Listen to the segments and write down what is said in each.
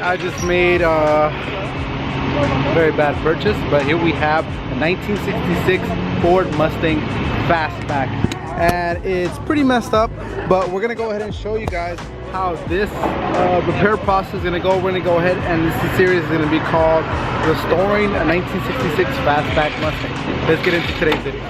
I just made a very bad purchase, but here we have a 1966 Ford Mustang Fastback, and it's pretty messed up, but we're gonna go ahead and show you guys how this repair process is gonna go. We're gonna go ahead, and this series is gonna be called Restoring a 1966 Fastback Mustang. Let's get into today's video.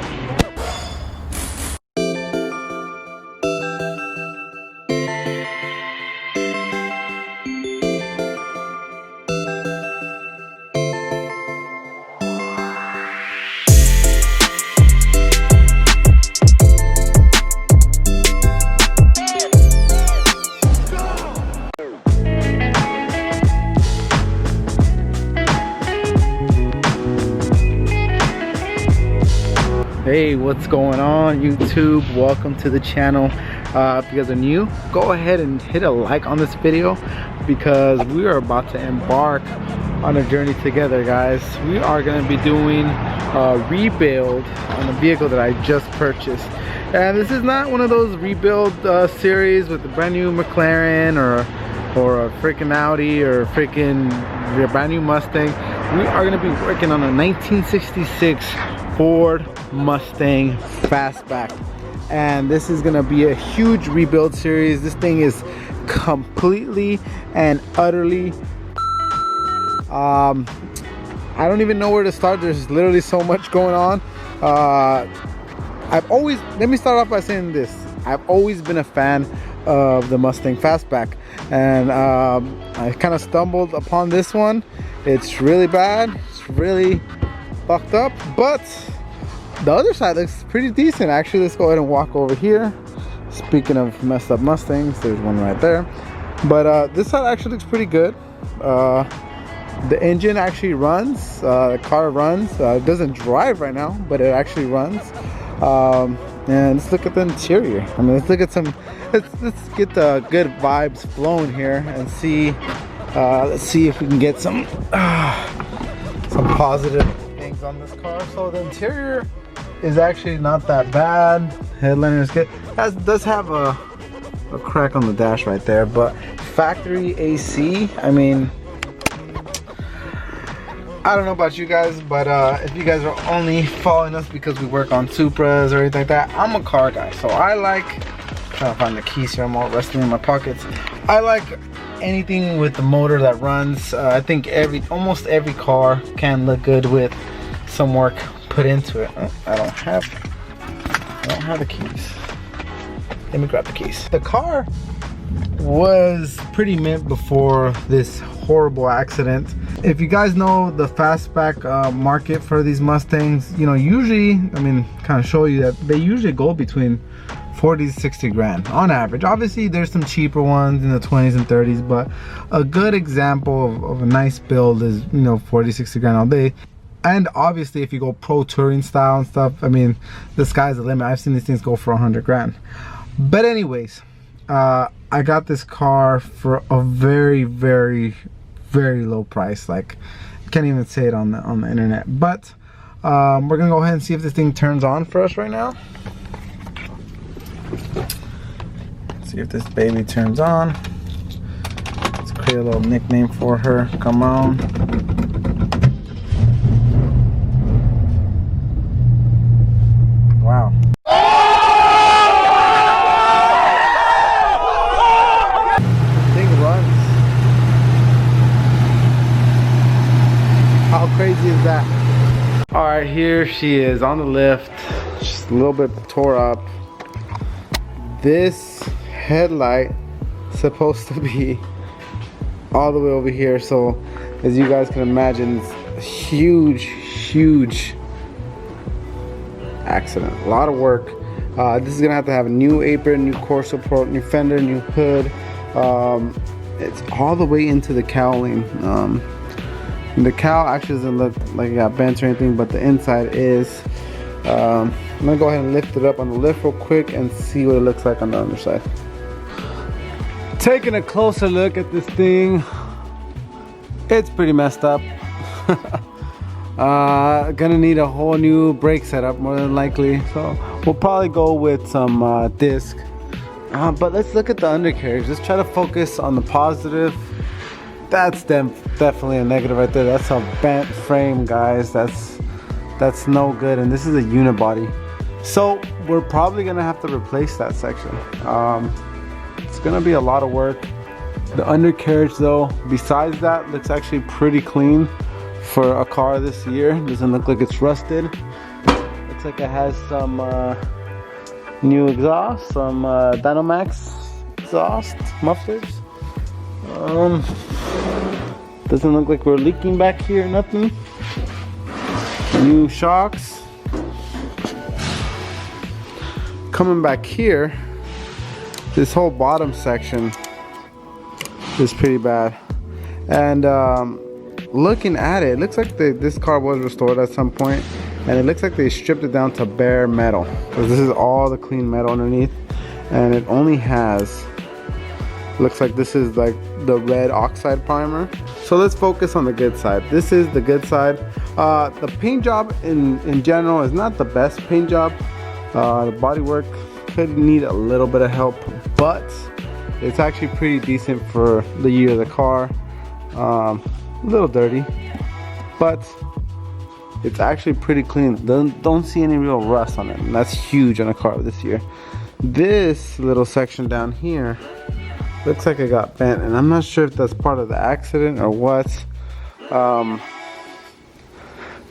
Hey, what's going on YouTube? Welcome to the channel. If you guys are new, go ahead and hit a like on this video because we are about to embark on a journey together, guys. We are going to be doing a rebuild on a vehicle that I just purchased, and this is not one of those rebuild series with a brand new McLaren or a freaking Audi or a freaking brand new Mustang. We are going to be working on a 1966 Ford Mustang Fastback, and this is gonna be a huge rebuild series. This thing is completely and utterly I don't even know where to start. There's literally so much going on. Let me start off by saying this: I've always been a fan of the Mustang Fastback, and I kind of stumbled upon this one. It's really bad, it's really fucked up, but the other side looks pretty decent. Actually, let's go ahead and walk over here. Speaking of messed up Mustangs, there's one right there, but this side actually looks pretty good. The engine actually runs, the car runs. It doesn't drive right now, but it actually runs. And let's look at the interior. I mean, let's get the good vibes flowing here and see. Let's see if we can get some positive things on this car. So the interior is actually not that bad. Headliner is good. Does have a crack on the dash right there, but factory AC. I mean, I don't know about you guys, but if you guys are only following us because we work on Supras or anything like that, I'm a car guy, so I like trying to find the keys here. I'm all wrestling in my pockets. I like anything with the motor that runs. I think almost every car can look good with some work put into it. Oh, I don't have the keys. Let me grab the keys. The car was pretty mint before this horrible accident. If you guys know the fastback market for these Mustangs, you know, usually, I mean, kind of show you that they usually go between 40 to 60 grand on average. Obviously there's some cheaper ones in the 20s and 30s, but a good example of a nice build is, you know, 40, 60 grand all day. And obviously if you go pro touring style and stuff, I mean, the sky's the limit. I've seen these things go for 100 grand. But anyways, I got this car for a very, very, very low price. Like, I can't even say it on the internet. But we're gonna go ahead and see if this thing turns on for us right now. See if this baby turns on. Let's create a little nickname for her. Come on. Wow. This thing runs. How crazy is that? All right, here she is on the lift. Just a little bit tore up. This headlight is supposed to be all the way over here, so as you guys can imagine, it's a huge accident. A lot of work. This is gonna have to have a new apron, new core support, new fender, new hood. It's all the way into the cowling. The cowl actually doesn't look like it got bent or anything, but the inside is. I'm gonna go ahead and lift it up on the lift real quick and see what it looks like on the underside. Taking a closer look at this thing, it's pretty messed up. Gonna need a whole new brake setup more than likely, so we'll probably go with some disc. But let's look at the undercarriage. Let's try to focus on the positive That's definitely a negative right there. That's a bent frame, guys. That's no good. And this is a unibody, so we're probably gonna have to replace that section. It's gonna be a lot of work. The undercarriage though, besides that, looks actually pretty clean for a car this year. Doesn't look like it's rusted. Looks like it has some new exhaust, some Dynamax exhaust mufflers. Doesn't look like we're leaking back here, nothing. New shocks. Coming back here, this whole bottom section is pretty bad. And looking at it, it looks like this car was restored at some point, and it looks like they stripped it down to bare metal, because this is all the clean metal underneath, and it only has, looks like this is like the red oxide primer. So let's focus on the good side. This is the good side. The paint job in general is not the best paint job. The bodywork could need a little bit of help, but it's actually pretty decent for the year of the car. A little dirty, but it's actually pretty clean. Don't see any real rust on it, and that's huge on a car this year. This little section down here looks like it got bent, and I'm not sure if that's part of the accident or what.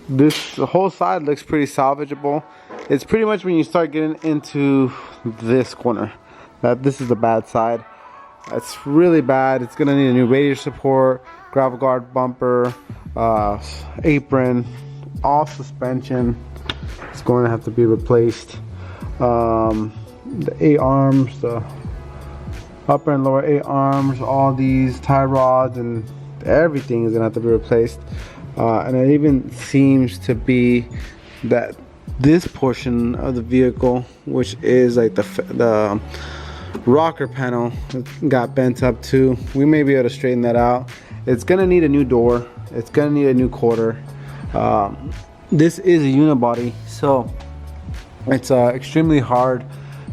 This whole side looks pretty salvageable. It's pretty much when you start getting into this corner that this is the bad side. It's really bad. It's gonna need a new radiator support, gravel guard bumper, apron, all suspension. It's going to have to be replaced. The A-arms, the upper and lower A-arms, all these tie rods and everything is gonna have to be replaced. And it even seems to be that this portion of the vehicle, which is like the rocker panel, got bent up too. We may be able to straighten that out. It's gonna need a new door. It's gonna need a new quarter. This is a unibody, so it's extremely hard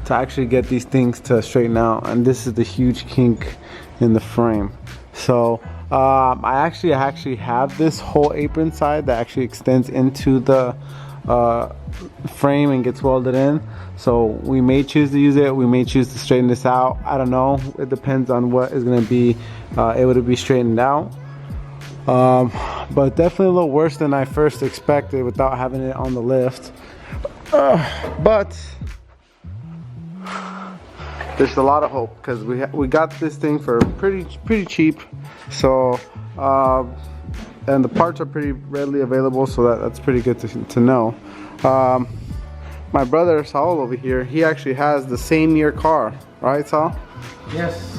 to actually get these things to straighten out, and this is the huge kink in the frame. So I actually have this whole apron side that actually extends into the frame and gets welded in, so we may choose to use it. We may choose to straighten this out. I don't know, it depends on what is going to be able to be straightened out. But definitely a little worse than I first expected without having it on the lift. But there's a lot of hope, because we got this thing for pretty cheap. So and the parts are pretty readily available, so that's pretty good to know. My brother Saul over here, he actually has the same year car, right, Saul? Yes.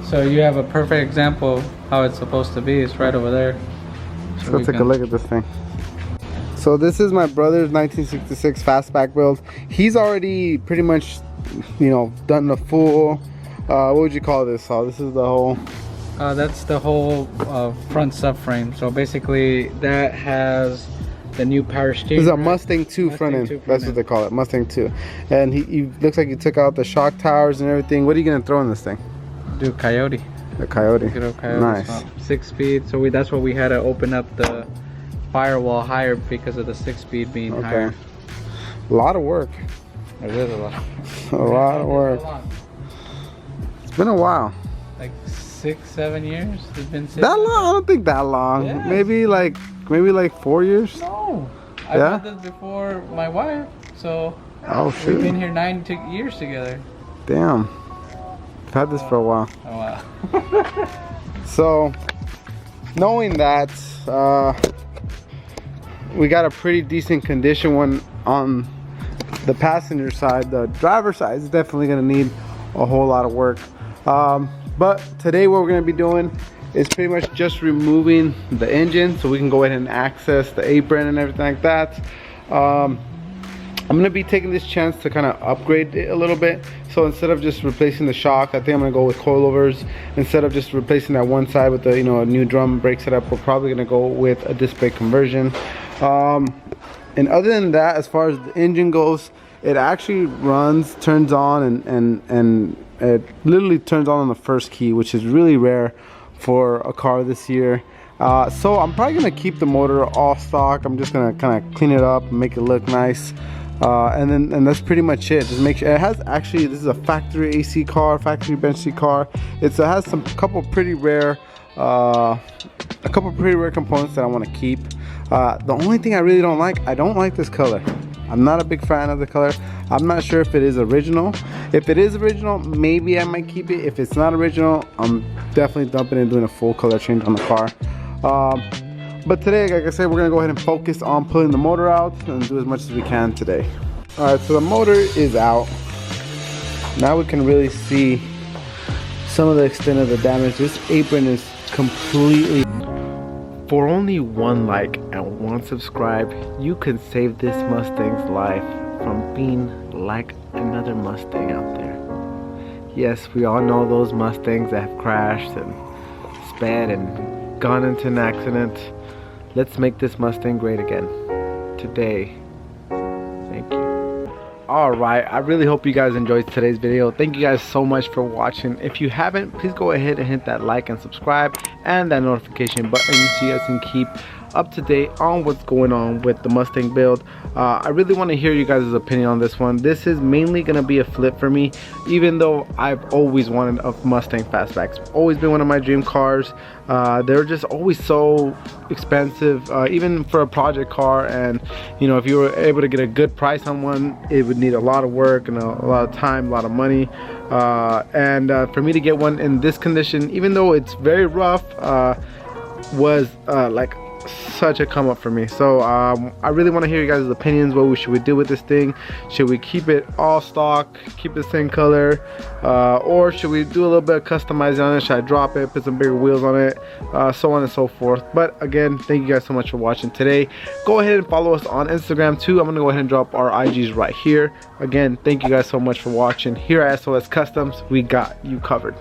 So you have a perfect example of how it's supposed to be. It's right over there. So let's take a look at this thing. So this is my brother's 1966 Fastback build. He's already pretty much, you know, done the full, what would you call this, Saul? This is the whole... that's the whole front subframe. So basically that has the new power steering. This is a Mustang 2 front end. That's what they call it, Mustang 2. And he looks like he took out the shock towers and everything. What are you gonna throw in this thing? Do Coyote. The Coyote. Nice. 6-speed. So that's what we had to open up the firewall higher because of the 6-speed being higher. A lot of work. It is a lot. A lot of work. It's been a while. Like 6-7 years. It's been that long? I don't think that long. Yes. Maybe like 4 years. No, I've had this before my wife. So we've been here 9 years together. Damn. I've had this for a while. Oh wow. So knowing that, we got a pretty decent condition one on the passenger side. The driver side is definitely going to need a whole lot of work. But today what we're going to be doing is pretty much just removing the engine so we can go ahead and access the apron and everything like that. I'm gonna be taking this chance to kind of upgrade it a little bit. So instead of just replacing the shock, I think I'm gonna go with coilovers. Instead of just replacing that one side with the, a new drum brake setup, we're probably gonna go with a disc brake conversion. And other than that, as far as the engine goes, it actually turns on, and it literally turns on the first key, which is really rare for a car this year. So I'm probably gonna keep the motor all stock. I'm just gonna kind of clean it up and make it look nice. And that's pretty much it. Just make sure it has, actually, this is a factory AC car, factory bench seat car. It has a couple pretty rare components that I want to keep. The only thing I really don't like, I don't like this color. I'm not a big fan of the color. I'm not sure if it is original. If it is original, maybe I might keep it. If it's not original, I'm definitely dumping and doing a full color change on the car. But today, like I said, we're gonna go ahead and focus on pulling the motor out and do as much as we can today. All right, so the motor is out. Now we can really see some of the extent of the damage. This apron is completely... For only one like and one subscribe, you can save this Mustang's life from being like another Mustang out there. Yes, we all know those Mustangs that have crashed and sped and gone into an accident. Let's make this Mustang great again today. Thank you. Alright, I really hope you guys enjoyed today's video. Thank you guys so much for watching. If you haven't, please go ahead and hit that like and subscribe and that notification button so you guys can keep up to date on what's going on with the Mustang build. I really want to hear you guys' opinion on this one. This is mainly going to be a flip for me, even though I've always wanted a Mustang Fastback. It's always been one of my dream cars. They're just always so expensive, even for a project car, and you know, if you were able to get a good price on one, it would need a lot of work and a lot of time, a lot of money, and for me to get one in this condition, even though it's very rough, was like such a come up for me. So I really want to hear you guys' opinions. What should we do with this thing? Should we keep it all stock, keep the same color, or should we do a little bit of customizing on it? Should I drop it, put some bigger wheels on it, so on and so forth? But again, thank you guys so much for watching today. Go ahead and follow us on Instagram too. I'm gonna go ahead and drop our IGs right here. Again, thank you guys so much for watching. Here at SOS Customz, we got you covered.